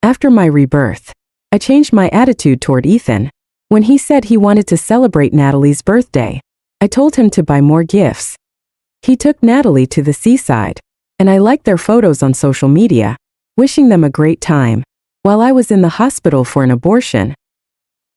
After my rebirth, I changed my attitude toward Ethan. When he said he wanted to celebrate Natalie's birthday, I told him to buy more gifts. He took Natalie to the seaside, and I liked their photos on social media, wishing them a great time. While I was in the hospital for an abortion,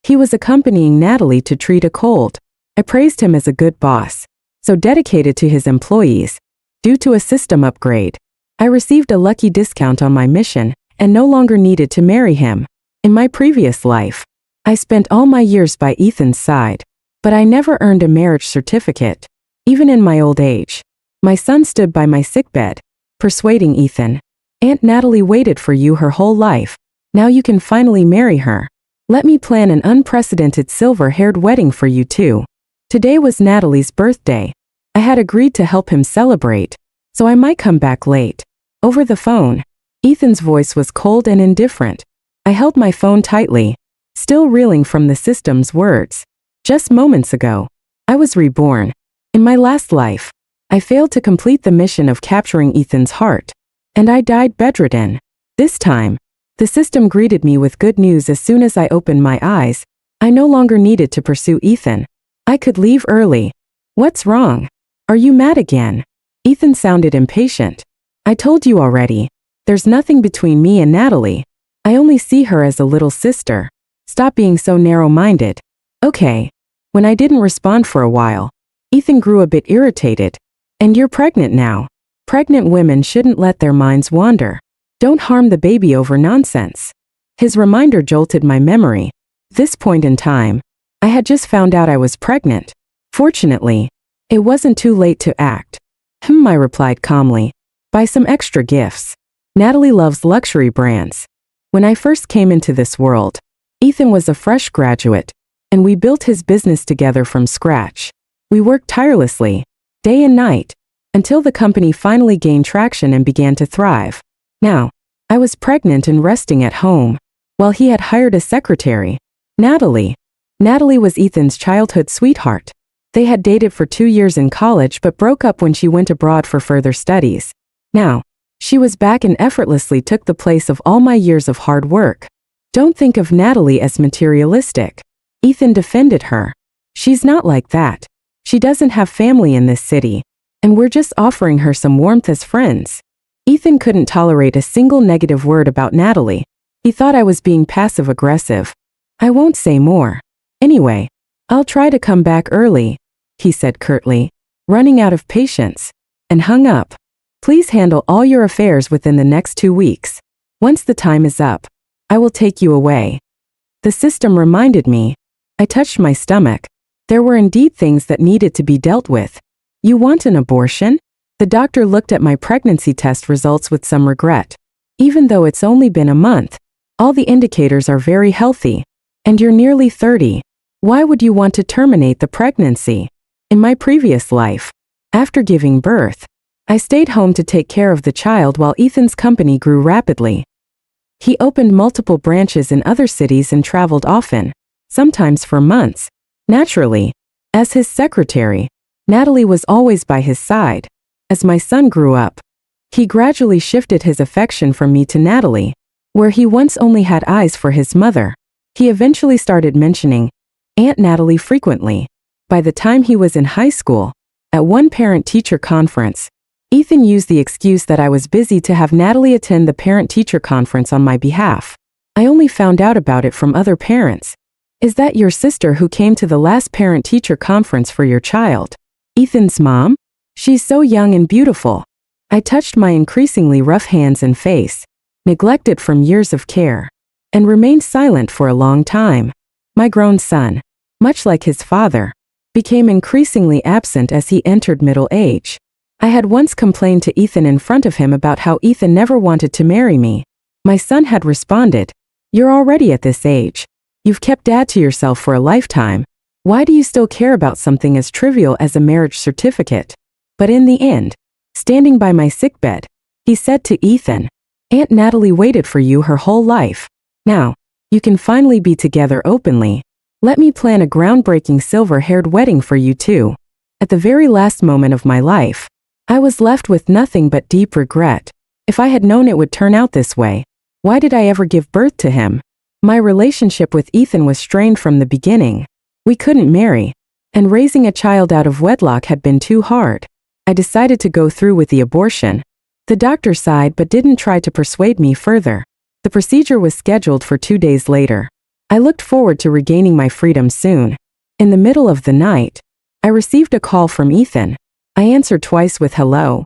he was accompanying Natalie to treat a cold. I praised him as a good boss, so dedicated to his employees. Due to a system upgrade, I received a lucky discount on my mission and no longer needed to marry him. In my previous life, I spent all my years by Ethan's side, but I never earned a marriage certificate. Even in my old age, my son stood by my sickbed, persuading Ethan, "Aunt Natalie waited for you her whole life. Now you can finally marry her. Let me plan an unprecedented silver-haired wedding for you too." Today was Natalie's birthday. I had agreed to help him celebrate, so I might come back late. Over the phone, Ethan's voice was cold and indifferent. I held my phone tightly, still reeling from the system's words. Just moments ago, I was reborn. In my last life, I failed to complete the mission of capturing Ethan's heart, and I died bedridden. This time, the system greeted me with good news as soon as I opened my eyes. I no longer needed to pursue Ethan. I could leave early. What's wrong? Are you mad again? Ethan sounded impatient. I told you already. There's nothing between me and Natalie. I only see her as a little sister. Stop being so narrow-minded. Okay. When I didn't respond for a while, Ethan grew a bit irritated. And you're pregnant now. Pregnant women shouldn't let their minds wander. Don't harm the baby over nonsense. His reminder jolted my memory. This point in time, I had just found out I was pregnant. Fortunately, it wasn't too late to act. I replied calmly. Buy some extra gifts. Natalie loves luxury brands. When I first came into this world, Ethan was a fresh graduate, and we built his business together from scratch. We worked tirelessly, day and night, until the company finally gained traction and began to thrive. Now, I was pregnant and resting at home, while he had hired a secretary. Natalie. Natalie was Ethan's childhood sweetheart. They had dated for 2 years in college but broke up when she went abroad for further studies. Now, she was back and effortlessly took the place of all my years of hard work. Don't think of Natalie as materialistic. Ethan defended her. She's not like that. She doesn't have family in this city, and we're just offering her some warmth as friends. Ethan couldn't tolerate a single negative word about Natalie. He thought I was being passive-aggressive. I won't say more. Anyway, I'll try to come back early, he said curtly, running out of patience, and hung up. Please handle all your affairs within the next 2 weeks. Once the time is up, I will take you away. The system reminded me. I touched my stomach. There were indeed things that needed to be dealt with. You want an abortion? The doctor looked at my pregnancy test results with some regret. Even though it's only been a month, all the indicators are very healthy. And you're nearly 30. Why would you want to terminate the pregnancy? In my previous life, after giving birth, I stayed home to take care of the child while Ethan's company grew rapidly. He opened multiple branches in other cities and traveled often, sometimes for months. Naturally, as his secretary, Natalie was always by his side. As my son grew up, he gradually shifted his affection from me to Natalie, where he once only had eyes for his mother. He eventually started mentioning Aunt Natalie frequently. By the time he was in high school, at one parent-teacher conference, Ethan used the excuse that I was busy to have Natalie attend the parent-teacher conference on my behalf. I only found out about it from other parents. Is that your sister who came to the last parent-teacher conference for your child? Ethan's mom? She's so young and beautiful. I touched my increasingly rough hands and face, neglected from years of care, and remained silent for a long time. My grown son, much like his father, became increasingly absent as he entered middle age. I had once complained to Ethan in front of him about how Ethan never wanted to marry me. My son had responded, "You're already at this age. You've kept dad to yourself for a lifetime. Why do you still care about something as trivial as a marriage certificate?" But in the end, standing by my sickbed, he said to Ethan, "Aunt Natalie waited for you her whole life. Now, you can finally be together openly. Let me plan a groundbreaking silver-haired wedding for you too." At the very last moment of my life, I was left with nothing but deep regret. If I had known it would turn out this way, Why did I ever give birth to him? My relationship with Ethan was strained from the beginning. We couldn't marry, and raising a child out of wedlock had been too hard. I decided to go through with the abortion. The doctor sighed but didn't try to persuade me further. The procedure was scheduled for 2 days later. I looked forward to regaining my freedom soon. In the middle of the night, I received a call from Ethan. I answered twice with hello,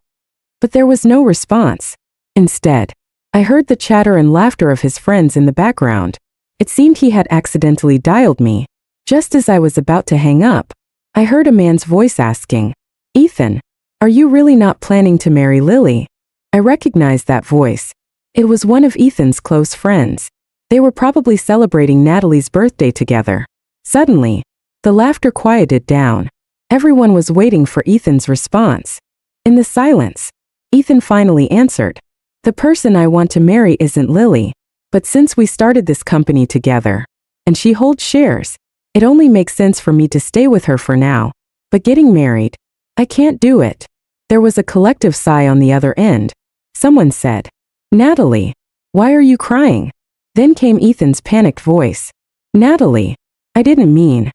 but there was no response. Instead, I heard the chatter and laughter of his friends in the background. It seemed he had accidentally dialed me. Just as I was about to hang up, I heard a man's voice asking, "Ethan, are you really not planning to marry Lily?" I recognized that voice. It was one of Ethan's close friends. They were probably celebrating Natalie's birthday together. Suddenly, the laughter quieted down. Everyone was waiting for Ethan's response. In the silence, Ethan finally answered, "The person I want to marry isn't Lily, but since we started this company together, and she holds shares, it only makes sense for me to stay with her for now. But getting married, I can't do it." There was a collective sigh on the other end. Someone said, "Natalie, why are you crying?" Then came Ethan's panicked voice. "Natalie, I didn't mean."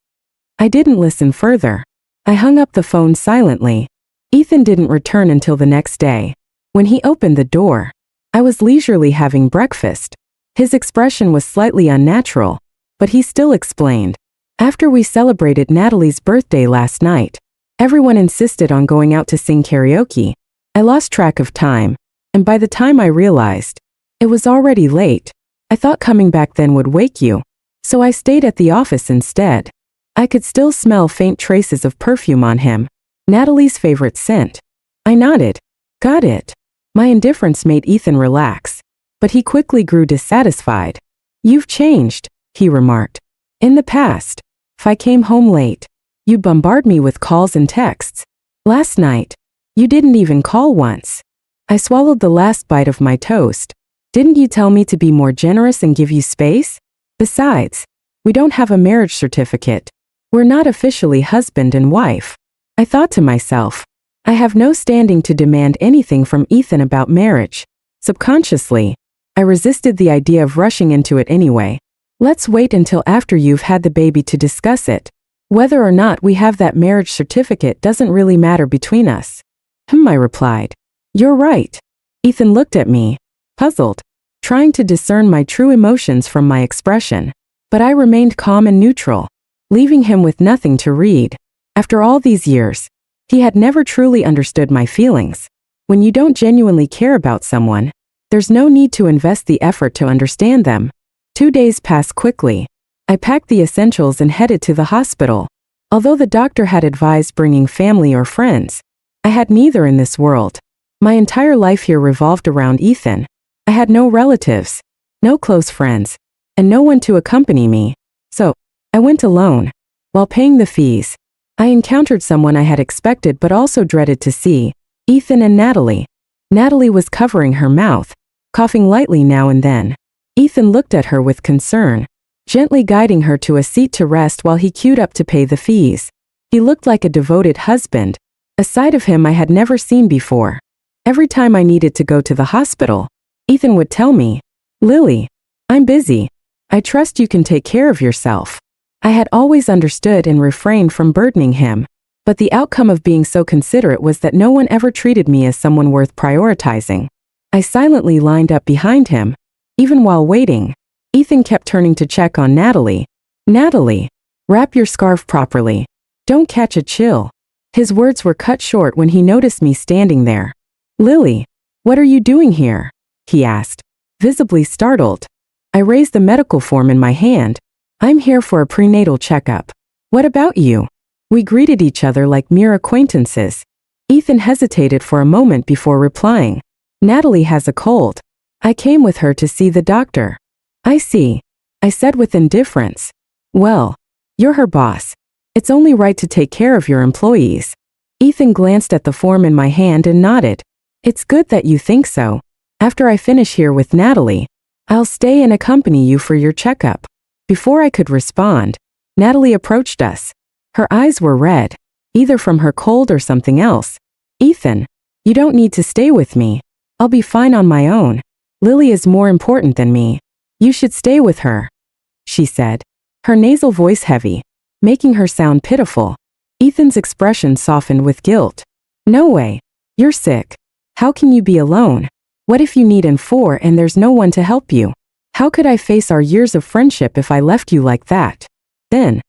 I didn't listen further. I hung up the phone silently. Ethan didn't return until the next day. When he opened the door, I was leisurely having breakfast. His expression was slightly unnatural, but he still explained. "After we celebrated Natalie's birthday last night, everyone insisted on going out to sing karaoke. I lost track of time, and by the time I realized, it was already late. I thought coming back then would wake you, so I stayed at the office instead." I could still smell faint traces of perfume on him, Natalie's favorite scent. I nodded. "Got it." My indifference made Ethan relax, but he quickly grew dissatisfied. "You've changed," he remarked. "In the past, if I came home late, you'd bombard me with calls and texts. Last night, you didn't even call once." I swallowed the last bite of my toast. "Didn't you tell me to be more generous and give you space? Besides, we don't have a marriage certificate. We're not officially husband and wife." I thought to myself, I have no standing to demand anything from Ethan about marriage. Subconsciously, I resisted the idea of rushing into it anyway. "Let's wait until after you've had the baby to discuss it. Whether or not we have that marriage certificate doesn't really matter between us." I replied. "You're right." Ethan looked at me, puzzled, trying to discern my true emotions from my expression. But I remained calm and neutral, leaving him with nothing to read. After all these years, he had never truly understood my feelings. When you don't genuinely care about someone, there's no need to invest the effort to understand them. 2 days passed quickly. I packed the essentials and headed to the hospital. Although the doctor had advised bringing family or friends, I had neither in this world. My entire life here revolved around Ethan. I had no relatives, no close friends, and no one to accompany me. So, I went alone. While paying the fees, I encountered someone I had expected but also dreaded to see, Ethan and Natalie. Natalie was covering her mouth, coughing lightly now and then. Ethan looked at her with concern, gently guiding her to a seat to rest while he queued up to pay the fees. He looked like a devoted husband, a side of him I had never seen before. Every time I needed to go to the hospital, Ethan would tell me, "Lily, I'm busy. I trust you can take care of yourself." I had always understood and refrained from burdening him, but the outcome of being so considerate was that no one ever treated me as someone worth prioritizing. I silently lined up behind him. Even while waiting, Ethan kept turning to check on Natalie. "Natalie, wrap your scarf properly. Don't catch a chill." His words were cut short when he noticed me standing there. "Lily, what are you doing here?" he asked, visibly startled. I raised the medical form in my hand. "I'm here for a prenatal checkup. What about you?" We greeted each other like mere acquaintances. Ethan hesitated for a moment before replying. "Natalie has a cold. I came with her to see the doctor." "I see," I said with indifference. "Well, you're her boss. It's only right to take care of your employees." Ethan glanced at the form in my hand and nodded. "It's good that you think so. After I finish here with Natalie, I'll stay and accompany you for your checkup." Before I could respond, Natalie approached us. Her eyes were red, either from her cold or something else. "Ethan, you don't need to stay with me. I'll be fine on my own." Lily is more important than me. You should stay with her, she said, her nasal voice heavy, making her sound pitiful. Ethan's expression softened with guilt. No way. You're sick. How can you be alone? What if you need N4 and there's no one to help you? How could I face our years of friendship if I left you like that? Then,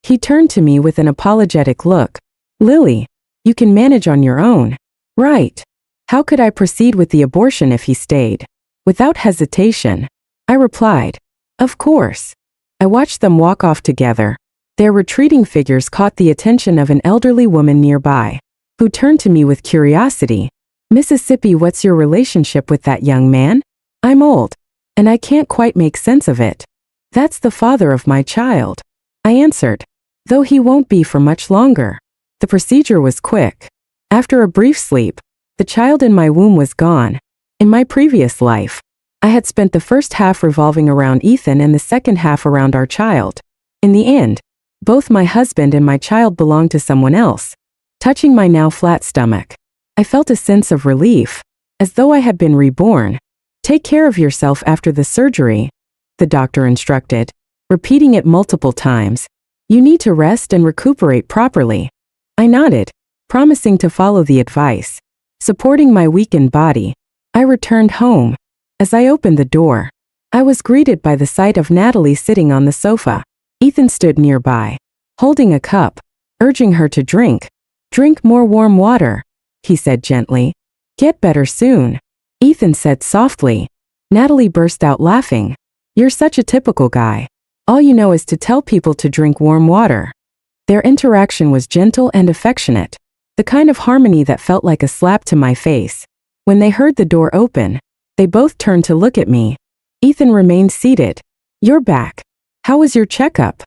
he turned to me with an apologetic look. Lily, you can manage on your own. Right. How could I proceed with the abortion if he stayed? Without hesitation, I replied, of course. I watched them walk off together. Their retreating figures caught the attention of an elderly woman nearby, who turned to me with curiosity. Mississippi, what's your relationship with that young man? I'm old, and I can't quite make sense of it. That's the father of my child, I answered, though he won't be for much longer. The procedure was quick. After a brief sleep, the child in my womb was gone. In my previous life, I had spent the first half revolving around Ethan and the second half around our child. In the end, both my husband and my child belonged to someone else. Touching my now flat stomach, I felt a sense of relief, as though I had been reborn. Take care of yourself after the surgery, the doctor instructed, repeating it multiple times. You need to rest and recuperate properly. I nodded, promising to follow the advice. Supporting my weakened body, I returned home. As I opened the door, I was greeted by the sight of Natalie sitting on the sofa. Ethan stood nearby, holding a cup, urging her to drink. Drink more warm water, he said gently. Get better soon, Ethan said softly. Natalie burst out laughing. You're such a typical guy. All you know is to tell people to drink warm water. Their interaction was gentle and affectionate, the kind of harmony that felt like a slap to my face. When they heard the door open, they both turned to look at me. Ethan remained seated. You're back. How was your checkup?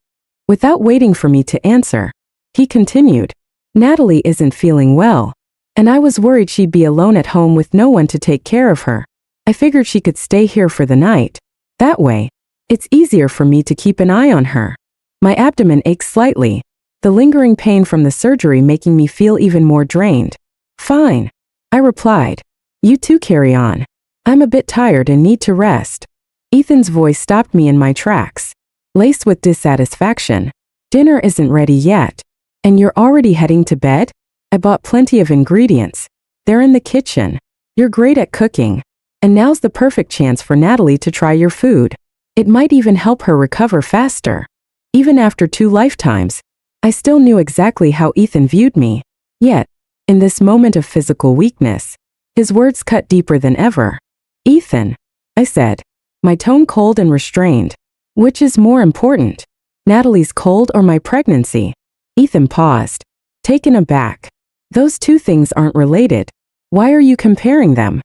Without waiting for me to answer, he continued. Natalie isn't feeling well, and I was worried she'd be alone at home with no one to take care of her. I figured she could stay here for the night. That way, it's easier for me to keep an eye on her. My abdomen ached slightly, the lingering pain from the surgery making me feel even more drained. Fine, I replied. You too, carry on. I'm a bit tired and need to rest. Ethan's voice stopped me in my tracks, laced with dissatisfaction. Dinner isn't ready yet. And you're already heading to bed? I bought plenty of ingredients. They're in the kitchen. You're great at cooking. And now's the perfect chance for Natalie to try your food. It might even help her recover faster. Even after 2 lifetimes, I still knew exactly how Ethan viewed me. Yet, in this moment of physical weakness, his words cut deeper than ever. Ethan, I said, my tone cold and restrained. Which is more important, Natalie's cold or my pregnancy? Ethan paused, taken aback. Those 2 things aren't related. Why are you comparing them?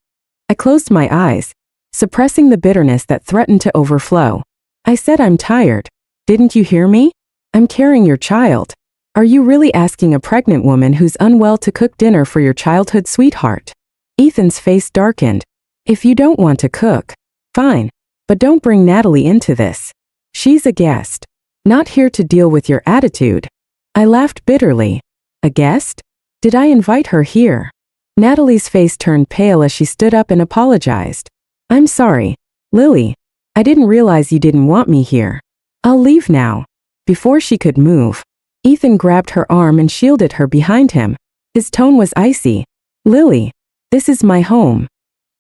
I closed my eyes, suppressing the bitterness that threatened to overflow. I said I'm tired. Didn't you hear me? I'm carrying your child. Are you really asking a pregnant woman who's unwell to cook dinner for your childhood sweetheart? Ethan's face darkened. If you don't want to cook, fine, but don't bring Natalie into this. She's a guest, not here to deal with your attitude. I laughed bitterly. A guest? Did I invite her here? Natalie's face turned pale as she stood up and apologized. I'm sorry, Lily. I didn't realize you didn't want me here. I'll leave now. Before she could move, Ethan grabbed her arm and shielded her behind him. His tone was icy. Lily, this is my home,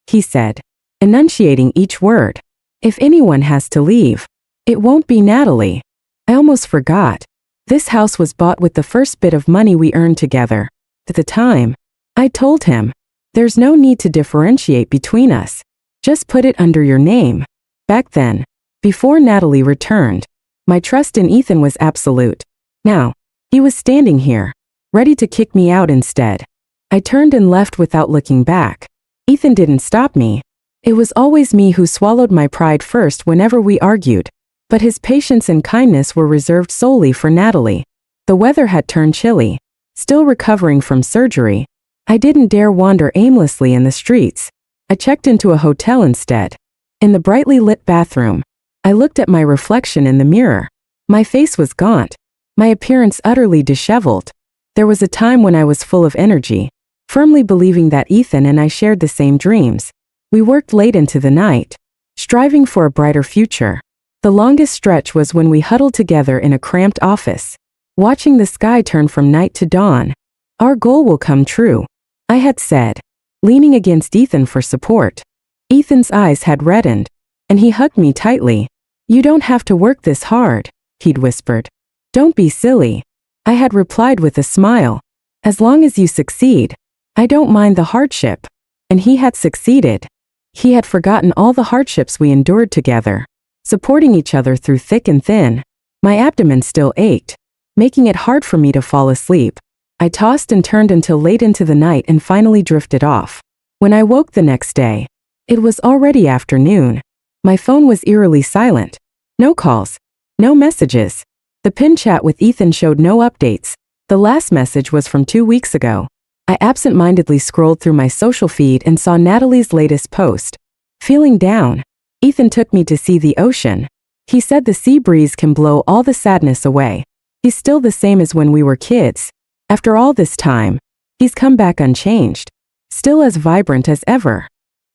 he said, enunciating each word. If anyone has to leave, it won't be Natalie. I almost forgot. This house was bought with the first bit of money we earned together. At the time, I told him, there's no need to differentiate between us. Just put it under your name. Back then, before Natalie returned, my trust in Ethan was absolute. Now, he was standing here, ready to kick me out instead. I turned and left without looking back. Ethan didn't stop me. It was always me who swallowed my pride first whenever we argued. But his patience and kindness were reserved solely for Natalie. The weather had turned chilly. Still recovering from surgery, I didn't dare wander aimlessly in the streets. I checked into a hotel instead. In the brightly lit bathroom, I looked at my reflection in the mirror. My face was gaunt, my appearance utterly disheveled. There was a time when I was full of energy, firmly believing that Ethan and I shared the same dreams. We worked late into the night, striving for a brighter future. The longest stretch was when we huddled together in a cramped office, watching the sky turn from night to dawn. Our goal will come true, I had said, leaning against Ethan for support. Ethan's eyes had reddened, and he hugged me tightly. You don't have to work this hard, he'd whispered. Don't be silly. I had replied with a smile. As long as you succeed, I don't mind the hardship. And he had succeeded. He had forgotten all the hardships we endured together, supporting each other through thick and thin. My abdomen still ached, making it hard for me to fall asleep. I tossed and turned until late into the night and finally drifted off. When I woke the next day, it was already afternoon. My phone was eerily silent. No calls, no messages. The pin chat with Ethan showed no updates. The last message was from 2 weeks ago. I absent-mindedly scrolled through my social feed and saw Natalie's latest post. Feeling down, Ethan took me to see the ocean. He said the sea breeze can blow all the sadness away. He's still the same as when we were kids. After all this time, he's come back unchanged, still as vibrant as ever.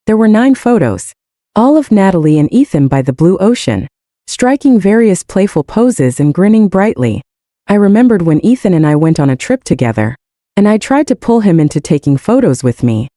There were 9 photos, all of Natalie and Ethan by the blue ocean, striking various playful poses and grinning brightly. I remembered when Ethan and I went on a trip together, and I tried to pull him into taking photos with me.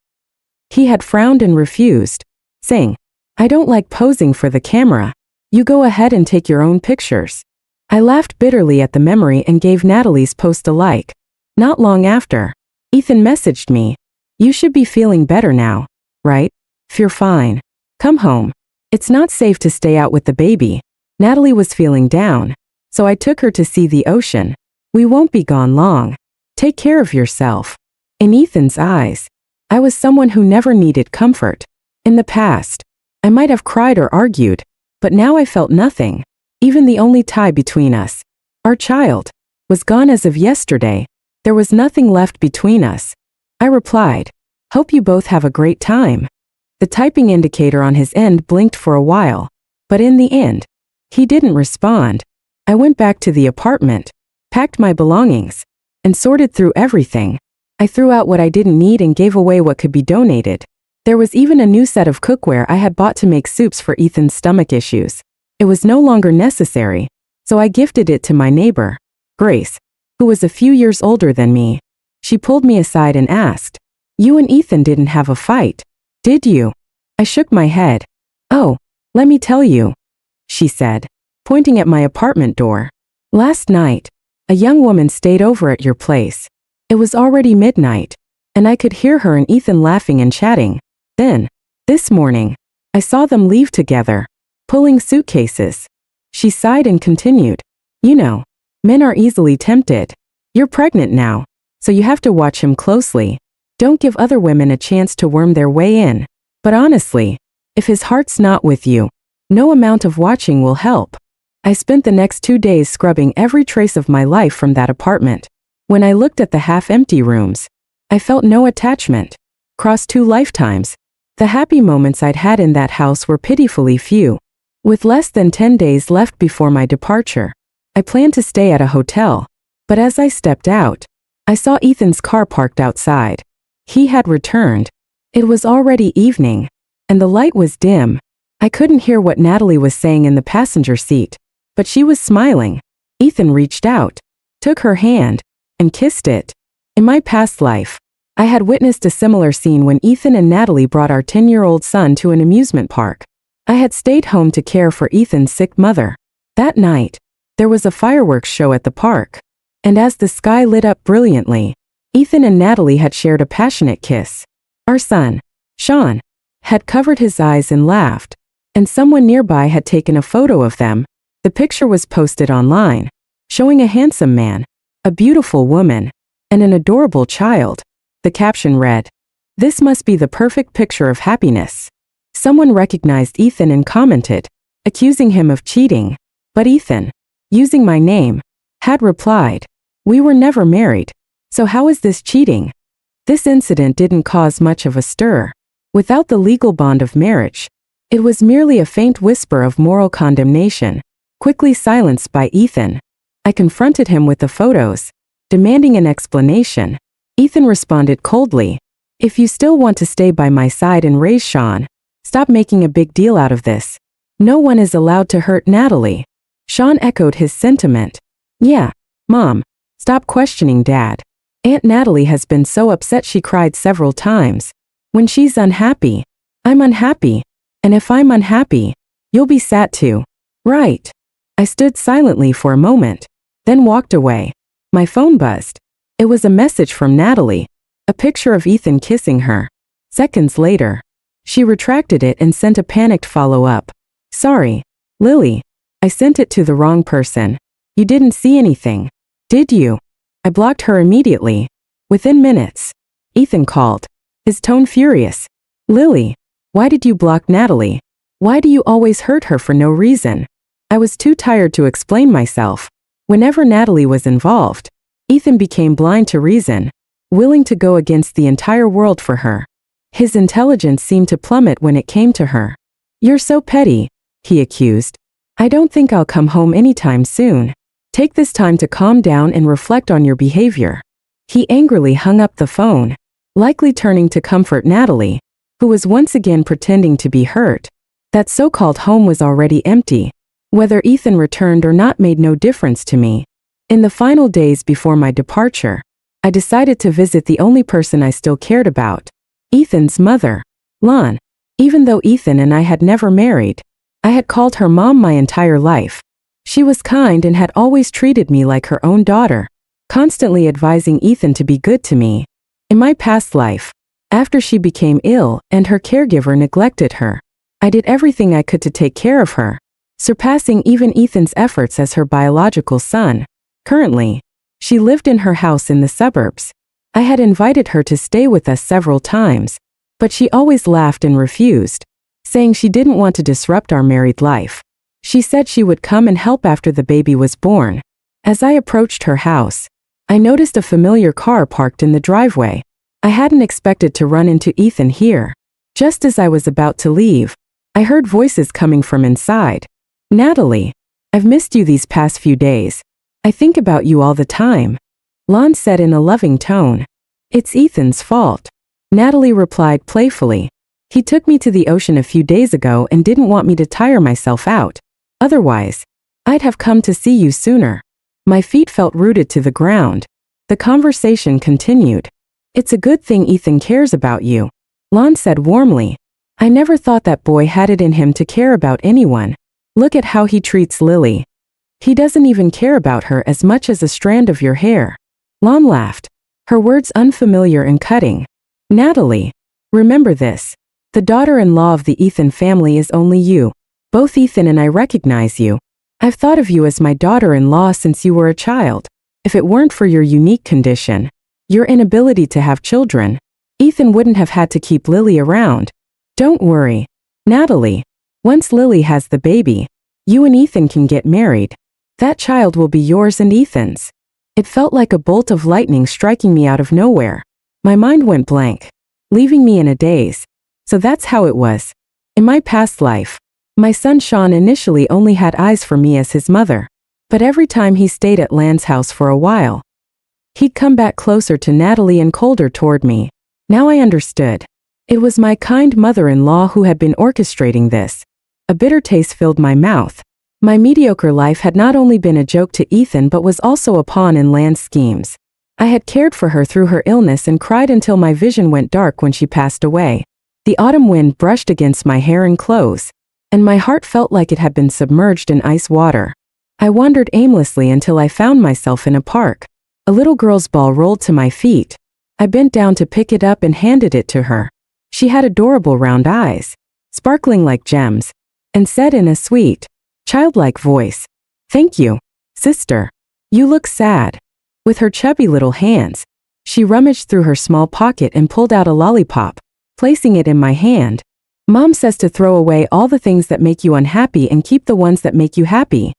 He had frowned and refused, saying, I don't like posing for the camera. You go ahead and take your own pictures. I laughed bitterly at the memory and gave Natalie's post a like. Not long after, Ethan messaged me. You should be feeling better now, right? You're fine. Come home. It's not safe to stay out with the baby. Natalie was feeling down, so I took her to see the ocean. We won't be gone long. Take care of yourself. In Ethan's eyes, I was someone who never needed comfort. In the past, I might have cried or argued, but now I felt nothing. Even the only tie between us, our child, was gone as of yesterday. There was nothing left between us. I replied, hope you both have a great time. The typing indicator on his end blinked for a while, but in the end, he didn't respond. I went back to the apartment, packed my belongings, and sorted through everything. I threw out what I didn't need and gave away what could be donated. There was even a new set of cookware I had bought to make soups for Ethan's stomach issues. It was no longer necessary, so I gifted it to my neighbor, Grace, who was a few years older than me. She pulled me aside and asked, You and Ethan didn't have a fight, did you? I shook my head. Oh, let me tell you, she said, pointing at my apartment door. Last night, a young woman stayed over at your place. It was already midnight, and I could hear her and Ethan laughing and chatting. Then, this morning, I saw them leave together, pulling suitcases. She sighed and continued, You know, men are easily tempted. You're pregnant now, so you have to watch him closely. Don't give other women a chance to worm their way in. But honestly, if his heart's not with you, no amount of watching will help. I spent the next 2 days scrubbing every trace of my life from that apartment. When I looked at the half-empty rooms, I felt no attachment. Crossed 2 lifetimes, the happy moments I'd had in that house were pitifully few. With less than 10 days left before my departure, I planned to stay at a hotel, but as I stepped out, I saw Ethan's car parked outside. He had returned. It was already evening, and the light was dim. I couldn't hear what Natalie was saying in the passenger seat, but she was smiling. Ethan reached out, took her hand, and kissed it. In my past life, I had witnessed a similar scene when Ethan and Natalie brought our 10-year-old son to an amusement park. I had stayed home to care for Ethan's sick mother. That night, there was a fireworks show at the park, and as the sky lit up brilliantly, Ethan and Natalie had shared a passionate kiss. Our son, Sean, had covered his eyes and laughed, and someone nearby had taken a photo of them. The picture was posted online, showing a handsome man, a beautiful woman, and an adorable child. The caption read, "This must be the perfect picture of happiness." Someone recognized Ethan and commented, accusing him of cheating. But Ethan, using my name, had replied, "We were never married, so how is this cheating?" This incident didn't cause much of a stir. Without the legal bond of marriage, it was merely a faint whisper of moral condemnation, quickly silenced by Ethan. I confronted him with the photos, demanding an explanation. Ethan responded coldly, "If you still want to stay by my side and raise Sean, Stop making a big deal out of this. No one is allowed to hurt Natalie. Sean echoed his sentiment. Yeah, Mom. Stop questioning Dad. Aunt Natalie has been so upset she cried several times. When she's unhappy, I'm unhappy. And if I'm unhappy, you'll be sad too. Right. I stood silently for a moment, then walked away. My phone buzzed. It was a message from Natalie. A picture of Ethan kissing her. Seconds later, she retracted it and sent a panicked follow-up. Sorry, Lily. I sent it to the wrong person. You didn't see anything, did you? I blocked her immediately. Within minutes, Ethan called, his tone furious. Lily, why did you block Natalie? Why do you always hurt her for no reason? I was too tired to explain myself. Whenever Natalie was involved, Ethan became blind to reason, willing to go against the entire world for her. His intelligence seemed to plummet when it came to her. You're so petty, he accused. I don't think I'll come home anytime soon. Take this time to calm down and reflect on your behavior. He angrily hung up the phone, likely turning to comfort Natalie, who was once again pretending to be hurt. That so-called home was already empty. Whether Ethan returned or not made no difference to me. In the final days before my departure, I decided to visit the only person I still cared about. Ethan's mother, Lon. Even though Ethan and I had never married, I had called her Mom my entire life. She was kind and had always treated me like her own daughter, constantly advising Ethan to be good to me. In my past life, after she became ill and her caregiver neglected her, I did everything I could to take care of her, surpassing even Ethan's efforts as her biological son. Currently, she lived in her house in the suburbs. I had invited her to stay with us several times, but she always laughed and refused, saying she didn't want to disrupt our married life. She said she would come and help after the baby was born. As I approached her house, I noticed a familiar car parked in the driveway. I hadn't expected to run into Ethan here. Just as I was about to leave, I heard voices coming from inside. Natalie, I've missed you these past few days. I think about you all the time. Lon said in a loving tone. It's Ethan's fault. Natalie replied playfully. He took me to the ocean a few days ago and didn't want me to tire myself out. Otherwise, I'd have come to see you sooner. My feet felt rooted to the ground. The conversation continued. It's a good thing Ethan cares about you, Lon said warmly. I never thought that boy had it in him to care about anyone. Look at how he treats Lily. He doesn't even care about her as much as a strand of your hair. Lon laughed, her words unfamiliar and cutting. Natalie, remember this. The daughter-in-law of the Ethan family is only you. Both Ethan and I recognize you. I've thought of you as my daughter-in-law since you were a child. If it weren't for your unique condition, your inability to have children, Ethan wouldn't have had to keep Lily around. Don't worry, Natalie. Once Lily has the baby, you and Ethan can get married. That child will be yours and Ethan's. It felt like a bolt of lightning striking me out of nowhere. My mind went blank, leaving me in a daze. So that's how it was. In my past life, my son Sean initially only had eyes for me as his mother. But every time he stayed at Lan's house for a while, he'd come back closer to Natalie and colder toward me. Now I understood. It was my kind mother-in-law who had been orchestrating this. A bitter taste filled my mouth. My mediocre life had not only been a joke to Ethan but was also a pawn in Lan's schemes. I had cared for her through her illness and cried until my vision went dark when she passed away. The autumn wind brushed against my hair and clothes, and my heart felt like it had been submerged in ice water. I wandered aimlessly until I found myself in a park. A little girl's ball rolled to my feet. I bent down to pick it up and handed it to her. She had adorable round eyes, sparkling like gems, and said in a sweet, childlike voice, "Thank you, sister. You look sad." With her chubby little hands, she rummaged through her small pocket and pulled out a lollipop, placing it in my hand. Mom says to throw away all the things that make you unhappy and keep the ones that make you happy,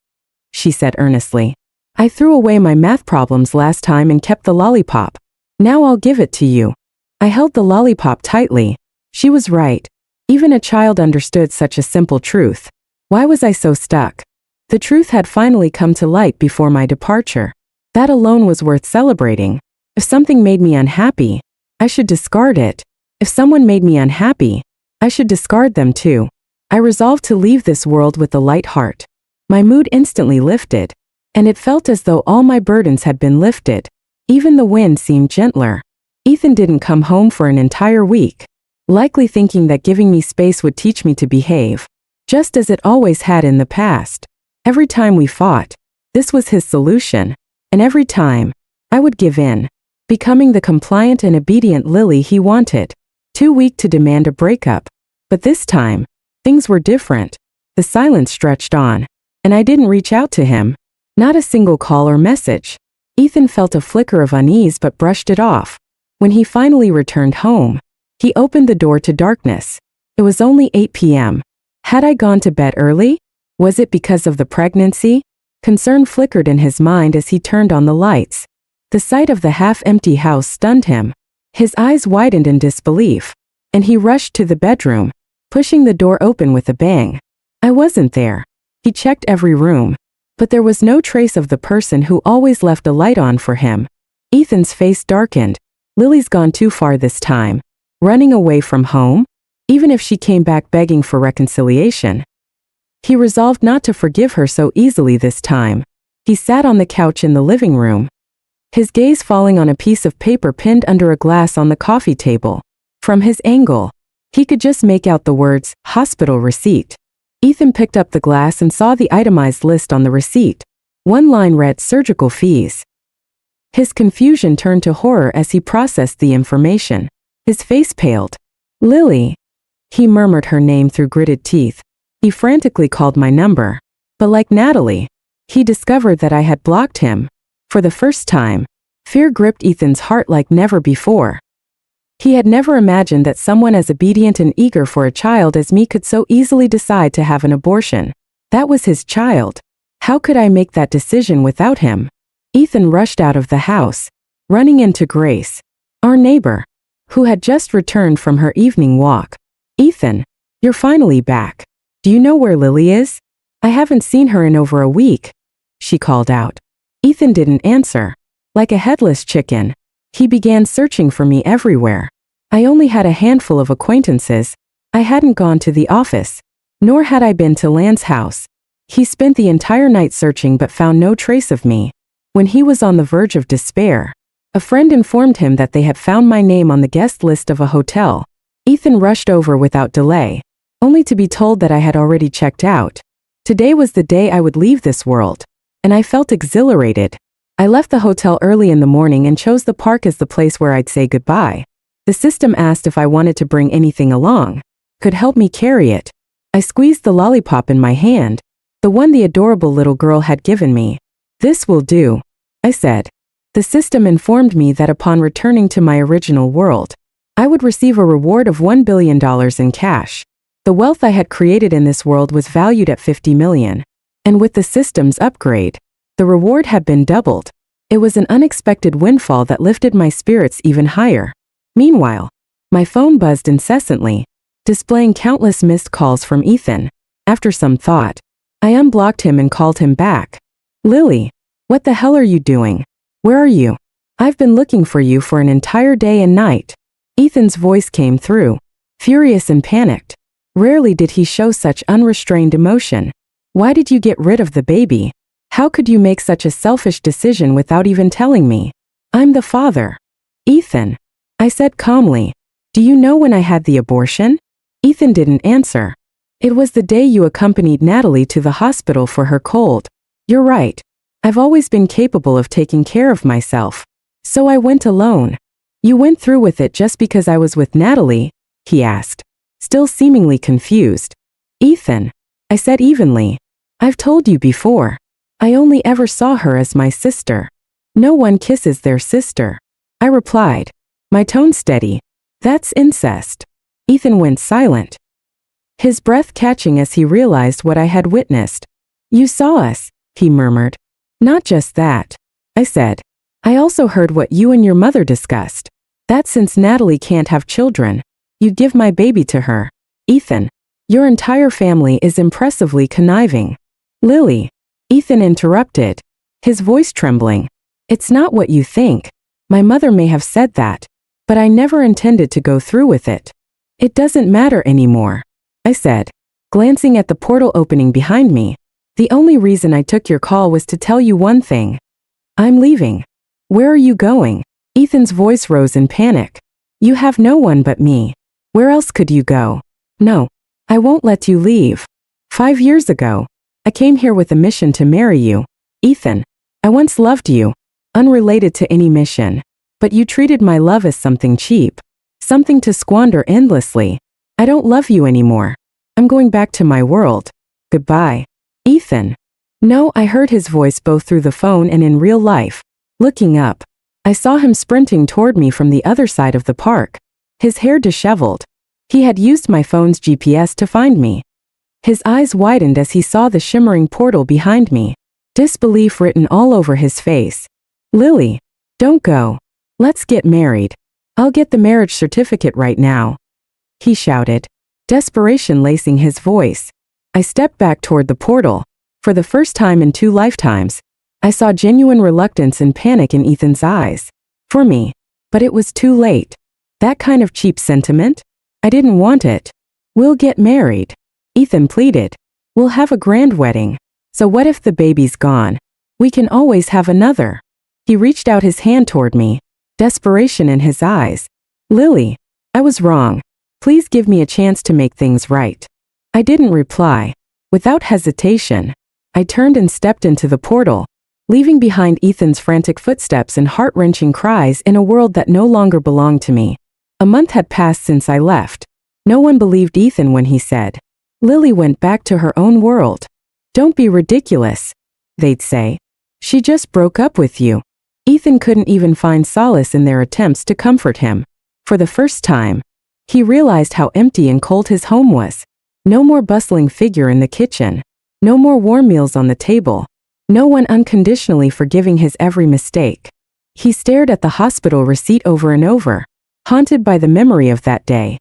she said earnestly. I threw away my math problems last time and kept the lollipop. Now I'll give it to you. I held the lollipop tightly. She was right. Even a child understood such a simple truth. Why was I so stuck? The truth had finally come to light before my departure. That alone was worth celebrating. If something made me unhappy, I should discard it. If someone made me unhappy, I should discard them too. I resolved to leave this world with a light heart. My mood instantly lifted, and it felt as though all my burdens had been lifted. Even the wind seemed gentler. Ethan didn't come home for an entire week, likely thinking that giving me space would teach me to behave, just as it always had in the past. Every time we fought, this was his solution, and every time, I would give in, becoming the compliant and obedient Lily he wanted. Too weak to demand a breakup. But this time, things were different. The silence stretched on, and I didn't reach out to him. Not a single call or message. Ethan felt a flicker of unease but brushed it off. When he finally returned home, he opened the door to darkness. It was only 8 p.m. Had I gone to bed early? Was it because of the pregnancy? Concern flickered in his mind as he turned on the lights. The sight of the half-empty house stunned him. His eyes widened in disbelief, and he rushed to the bedroom, pushing the door open with a bang. I wasn't there. He checked every room, but there was no trace of the person who always left a light on for him. Ethan's face darkened. Lily's gone too far this time. Running away from home? Even if she came back begging for reconciliation. He resolved not to forgive her so easily this time. He sat on the couch in the living room, his gaze falling on a piece of paper pinned under a glass on the coffee table. From his angle, he could just make out the words, "hospital receipt." Ethan picked up the glass and saw the itemized list on the receipt. One line read, "surgical fees." His confusion turned to horror as he processed the information. His face paled. "Lily." He murmured her name through gritted teeth. He frantically called my number. But like Natalie, he discovered that I had blocked him. For the first time, fear gripped Ethan's heart like never before. He had never imagined that someone as obedient and eager for a child as me could so easily decide to have an abortion. That was his child. How could I make that decision without him? Ethan rushed out of the house, running into Grace, our neighbor, who had just returned from her evening walk. "Ethan, you're finally back. Do you know where Lily is? I haven't seen her in over a week," she called out. Ethan didn't answer. Like a headless chicken, he began searching for me everywhere. I only had a handful of acquaintances. I hadn't gone to the office, nor had I been to Lan's house. He spent the entire night searching but found no trace of me. When he was on the verge of despair, a friend informed him that they had found my name on the guest list of a hotel. Ethan rushed over without delay, only to be told that I had already checked out. Today was the day I would leave this world, and I felt exhilarated. I left the hotel early in the morning and chose the park as the place where I'd say goodbye. The system asked if I wanted to bring anything along, could help me carry it. I squeezed the lollipop in my hand, the one the adorable little girl had given me. "This will do," I said. The system informed me that upon returning to my original world, I would receive a reward of $1 billion in cash. The wealth I had created in this world was valued at $50 million. And with the system's upgrade, the reward had been doubled. It was an unexpected windfall that lifted my spirits even higher. Meanwhile, my phone buzzed incessantly, displaying countless missed calls from Ethan. After some thought, I unblocked him and called him back. "Lily, what the hell are you doing? Where are you? I've been looking for you for an entire day and night." Ethan's voice came through, furious and panicked. Rarely did he show such unrestrained emotion. "Why did you get rid of the baby? How could you make such a selfish decision without even telling me? I'm the father." "Ethan," I said calmly, "do you know when I had the abortion?" Ethan didn't answer. "It was the day you accompanied Natalie to the hospital for her cold. You're right. I've always been capable of taking care of myself. So I went alone." "You went through with it just because I was with Natalie?" he asked, still seemingly confused. "Ethan," I said evenly, "I've told you before. I only ever saw her as my sister. No one kisses their sister," I replied, my tone steady. "That's incest." Ethan went silent, his breath catching as he realized what I had witnessed. "You saw us," he murmured. "Not just that," I said. "I also heard what you and your mother discussed. That since Natalie can't have children, you'd give my baby to her. Ethan, your entire family is impressively conniving." "Lily," Ethan interrupted, his voice trembling. "It's not what you think. My mother may have said that, but I never intended to go through with it." It doesn't matter anymore, I said, glancing at the portal opening behind me. The only reason I took your call was to tell you one thing. I'm leaving. Where are you going? Ethan's voice rose in panic. You have no one but me. Where else could you go? No, I won't let you leave. 5 years ago, I came here with a mission to marry you. Ethan, I once loved you, unrelated to any mission. But you treated my love as something cheap, something to squander endlessly. I don't love you anymore. I'm going back to my world. Goodbye. Ethan. No, I heard his voice both through the phone and in real life. Looking up, I saw him sprinting toward me from the other side of the park, his hair disheveled. He had used my phone's GPS to find me. His eyes widened as he saw the shimmering portal behind me, disbelief written all over his face. Lily, don't go. Let's get married. I'll get the marriage certificate right now, he shouted, desperation lacing his voice. I stepped back toward the portal. For the first time in 2 lifetimes, I saw genuine reluctance and panic in Ethan's eyes. For me. But it was too late. That kind of cheap sentiment? I didn't want it. We'll get married, Ethan pleaded. We'll have a grand wedding. So what if the baby's gone? We can always have another. He reached out his hand toward me, desperation in his eyes. Lily, I was wrong. Please give me a chance to make things right. I didn't reply. Without hesitation, I turned and stepped into the portal, leaving behind Ethan's frantic footsteps and heart-wrenching cries in a world that no longer belonged to me. A month had passed since I left. No one believed Ethan when he said, Lily went back to her own world. Don't be ridiculous, they'd say. She just broke up with you. Ethan couldn't even find solace in their attempts to comfort him. For the first time, he realized how empty and cold his home was. No more bustling figure in the kitchen. No more warm meals on the table. No one unconditionally forgiving his every mistake. He stared at the hospital receipt over and over, haunted by the memory of that day.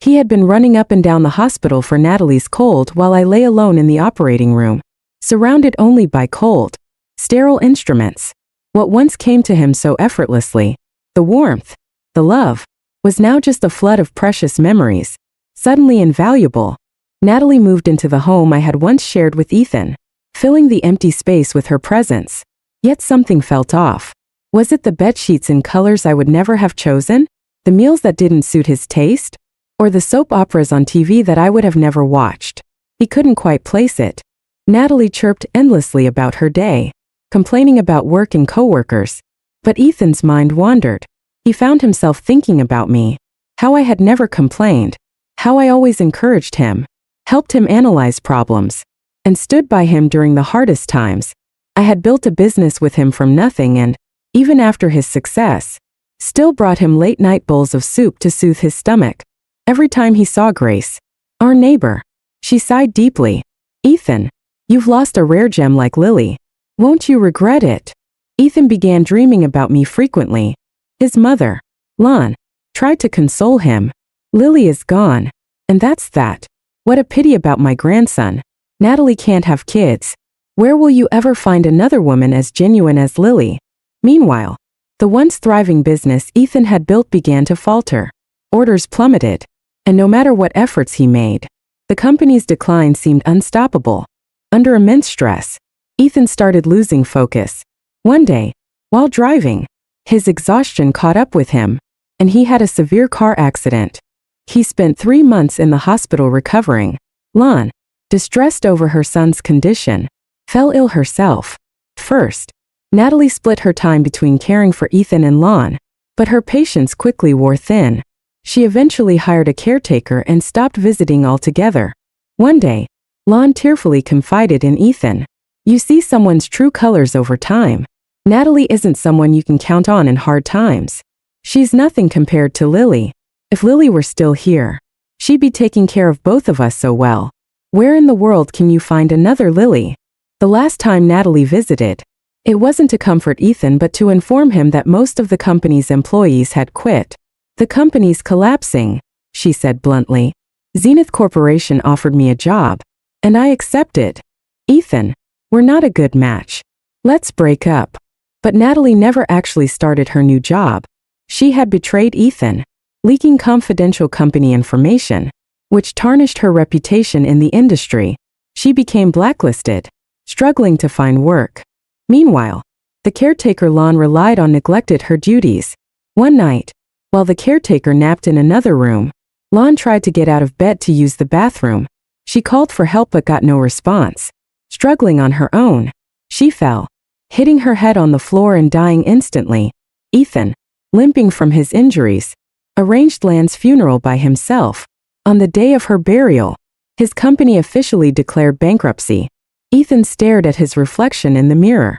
He had been running up and down the hospital for Natalie's cold while I lay alone in the operating room, surrounded only by cold, sterile instruments. What once came to him so effortlessly, the warmth, the love, was now just a flood of precious memories, suddenly invaluable. Natalie moved into the home I had once shared with Ethan, filling the empty space with her presence. Yet something felt off. Was it the bedsheets in colors I would never have chosen? The meals that didn't suit his taste? Or the soap operas on TV that I would have never watched? He couldn't quite place it. Natalie chirped endlessly about her day, complaining about work and coworkers. But Ethan's mind wandered. He found himself thinking about me, how I had never complained, how I always encouraged him, helped him analyze problems, and stood by him during the hardest times. I had built a business with him from nothing and, even after his success, still brought him late-night bowls of soup to soothe his stomach. Every time he saw Grace, our neighbor, she sighed deeply. Ethan, you've lost a rare gem like Lily. Won't you regret it? Ethan began dreaming about me frequently. His mother, Lon, tried to console him. Lily is gone. And that's that. What a pity about my grandson. Natalie can't have kids. Where will you ever find another woman as genuine as Lily? Meanwhile, the once thriving business Ethan had built began to falter. Orders plummeted. And no matter what efforts he made, the company's decline seemed unstoppable. Under immense stress, Ethan started losing focus. One day, while driving, his exhaustion caught up with him, and he had a severe car accident. He spent 3 months in the hospital recovering. Lon, distressed over her son's condition, fell ill herself. First, Natalie split her time between caring for Ethan and Lon, but her patience quickly wore thin. She eventually hired a caretaker and stopped visiting altogether. One day, Lon tearfully confided in Ethan, "You see someone's true colors over time. Natalie isn't someone you can count on in hard times. She's nothing compared to Lily. If Lily were still here, she'd be taking care of both of us so well. Where in the world can you find another Lily?" The last time Natalie visited, it wasn't to comfort Ethan but to inform him that most of the company's employees had quit. "The company's collapsing," she said bluntly. "Zenith Corporation offered me a job, and I accepted. Ethan, we're not a good match. Let's break up." But Natalie never actually started her new job. She had betrayed Ethan. leaking confidential company information, which tarnished her reputation in the industry. She became blacklisted, struggling to find work. Meanwhile, the caretaker Lon relied on neglected her duties. One night, while the caretaker napped in another room, Lon tried to get out of bed to use the bathroom. She called for help but got no response. Struggling on her own, she fell, hitting her head on the floor and dying instantly. Ethan, limping from his injuries, arranged Lan's funeral by himself. On the day of her burial, his company officially declared bankruptcy. Ethan stared at his reflection in the mirror.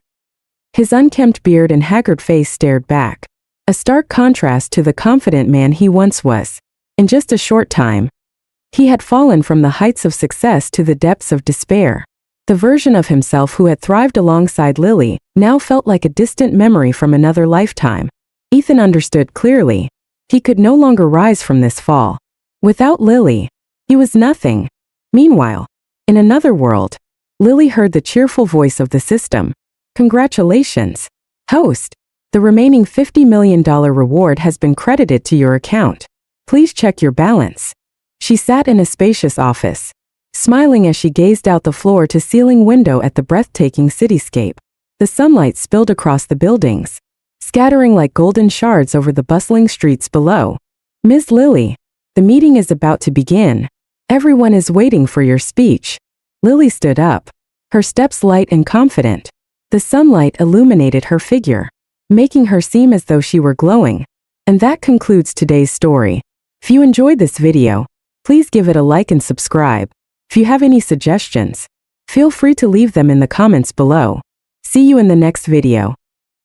His unkempt beard and haggard face stared back, a stark contrast to the confident man he once was. In just a short time, he had fallen from the heights of success to the depths of despair. The version of himself who had thrived alongside Lily now felt like a distant memory from another lifetime. Ethan understood clearly. He could no longer rise from this fall. Without Lily, he was nothing. Meanwhile, in another world, Lily heard the cheerful voice of the system. Congratulations, host. The remaining $50 million reward has been credited to your account. Please check your balance. She sat in a spacious office, smiling as she gazed out the floor-to-ceiling window at the breathtaking cityscape. The sunlight spilled across the buildings, scattering like golden shards over the bustling streets below. Ms. Lily, the meeting is about to begin. Everyone is waiting for your speech. Lily stood up, her steps light and confident. The sunlight illuminated her figure, making her seem as though she were glowing. And that concludes today's story. If you enjoyed this video, please give it a like and subscribe. If you have any suggestions, feel free to leave them in the comments below. See you in the next video.